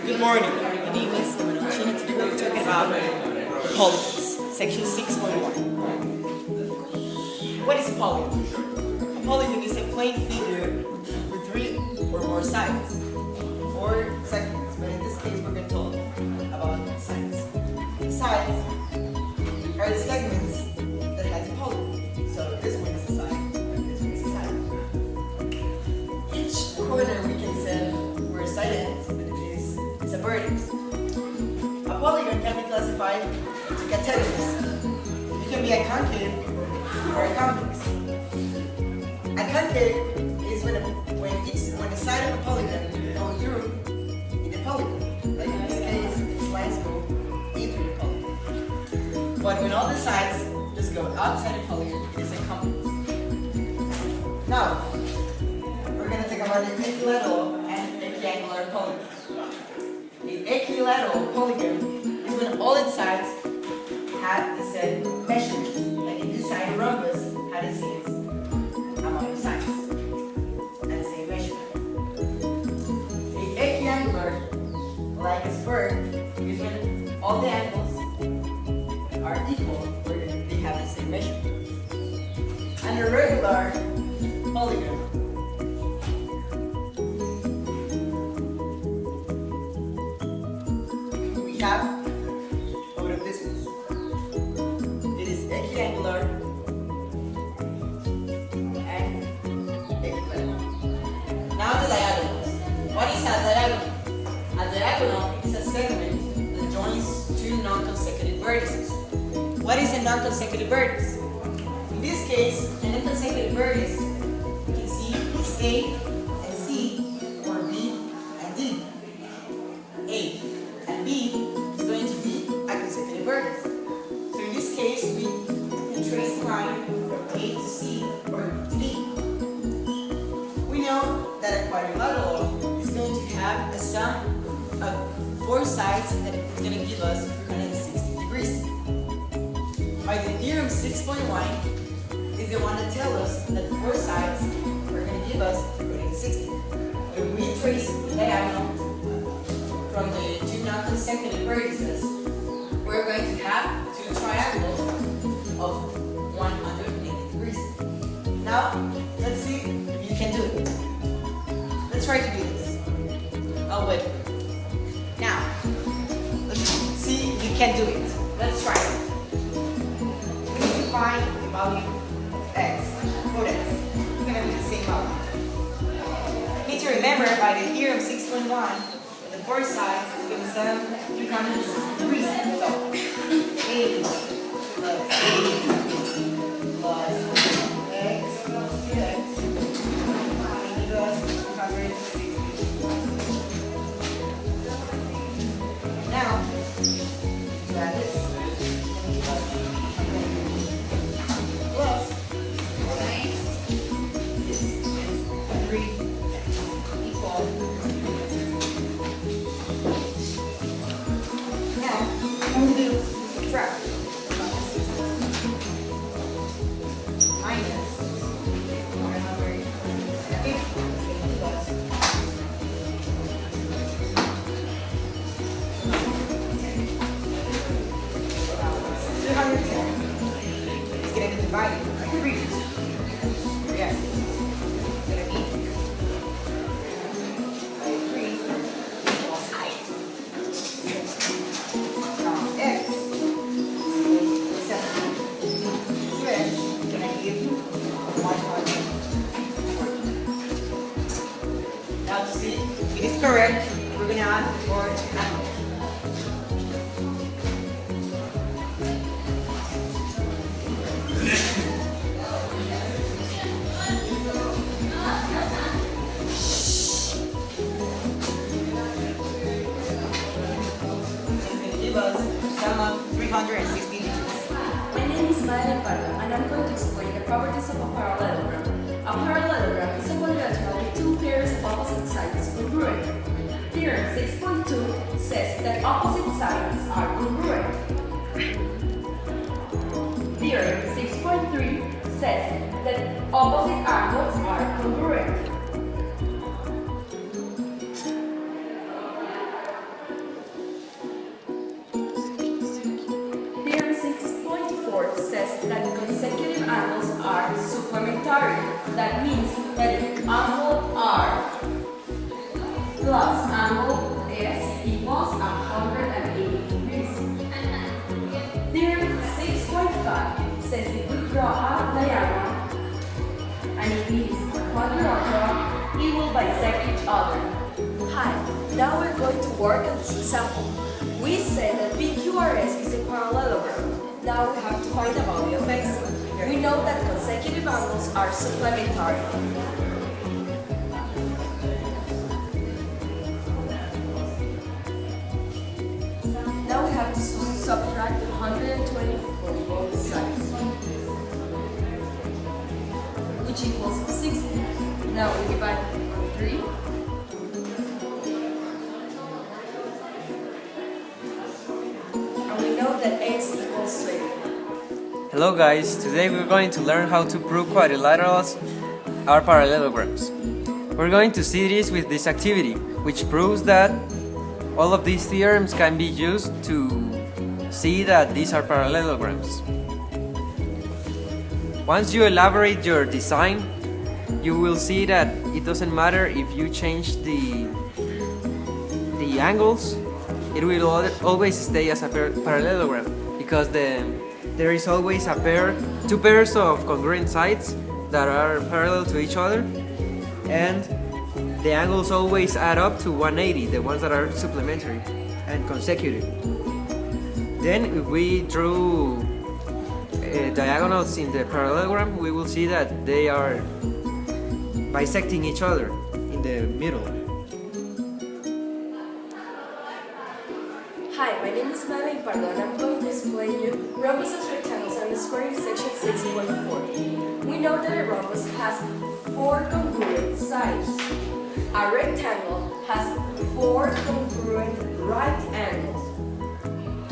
Good morning. My name is Matthias, and today we're talking about polygons, section 6.1. What is a polygon? A polygon is a plane figure with three or more sides, or segments, but in this case we're going to talk about sides. Sides are the segments that has a polygon. So this one is a side, and this one is a side. Each corner we can say where a side ends, but it is a vertex. A polygon can be classified into categories. It can be a concave or a convex. A concave is when the side of a polygon goes through in the polygon. Like in this case, these lines go into the polygon. But when all the sides just go outside the polygon, it is a convex. Now, we're going to talk about the equilateral and equiangular polygon. The equilateral polygon is when all its sides have the same measurement. Like in this side, rhombus had the same amount of sides and the same measurement. The equiangular, like a spur, is when all the angles are equal, or they have the same measurement. And a regular polygon have over the distance. It is equiangular and equilateral. Now the diagonals. What is a diagonal? A diagonal is a segment that joins two non-consecutive vertices. What is a non-consecutive vertex? In this case, a non-consecutive vertex you can see is A and C, or B and D. A and B is going to be a consecutive vertex. So in this case, we can trace a line from A to C or to D. We know that a quadrilateral is going to have a sum of four sides that is going to give us 360 degrees. By the theorem 6.1 is the one that tells us that four sides are going to give us 360. When we trace the diagonal from the two non-consecutive vertices, we're going to have two triangles of 180 degrees. Now, let's see if you can do it. Let's try to do this. I'll wait. Now, let's see if you can do it. Let's try it. We need to find the value of x. For x, it's going to be the same value. You need to remember by the theorem 6.1, four sides is going to sum 360 degrees. So, A plus A plus x plus 2x will give us 360. Now, to add this, plus this is 3x equal. Subtract minus 150 plus 210 is going to be divided by 3. Yes, it's going to be by 3 equals side. Now x now to see if it is correct, we're going to add 4 angles. It's going to give us a sum of 360 degrees. My name is Madeleine, and I'm going to explain the properties of a parallelogram. A parallelogram is a quadrilateral with two pairs of opposite sides congruent. Theorem 6.2 says that opposite sides are congruent. Theorem 6.3 says that opposite angles are congruent. complementary. That means that if angle R plus angle S equals 180 degrees. Theorem 6.5 says if we draw a diagonal and if it is quadrilateral, it will bisect each other. Hi, now we're going to work on this example. We said that PQRS is a parallelogram. Now we have to find the value of x. We know that consecutive angles are supplementary. Now we have to subtract 120 from both sides, which equals 60. Now we divide on 3. And we know that x equals 20. Hello guys, today we're going to learn how to prove quadrilaterals are parallelograms. We're going to see this with this activity, which proves that all of these theorems can be used to see that these are parallelograms. Once you elaborate your design, you will see that it doesn't matter if you change the angles, it will always stay as a parallelogram, because there is always two pairs of congruent sides that are parallel to each other, and the angles always add up to 180, the ones that are supplementary and consecutive. Then if we drew diagonals in the parallelogram, we will see that they are bisecting each other in the middle. Hi, my name is Madeleine and I'm going to explain you rhombuses, rectangles, and squares in section 6.4. We know that a rhombus has 4 congruent sides. A rectangle has 4 congruent right angles.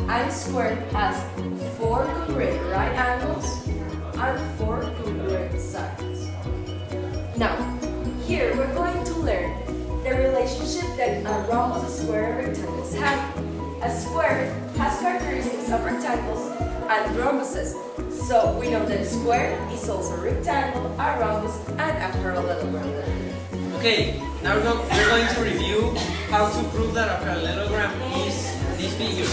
And a square has 4 congruent right angles and 4 congruent sides. Now, here we're going to learn the relationship that a rhombus, a square, and rectangles have. A square has characteristics of rectangles and rhombuses, so we know that a square is also a rectangle, a rhombus, and a parallelogram. Okay, now we're going to review how to prove that a parallelogram is this figure.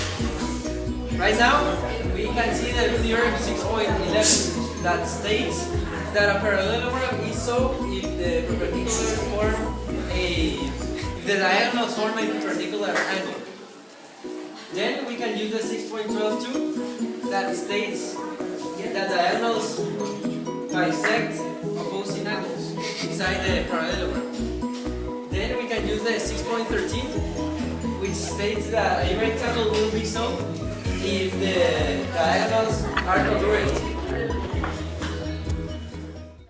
Right now, we can see the theorem 6.11 that states that a parallelogram is so if the diagonals form a particular angle. Then we can use the 6.12 too, that states that diagonals bisect opposing angles inside the parallelogram. Then we can use the 6.13, which states that a rectangle will be so if the diagonals are congruent.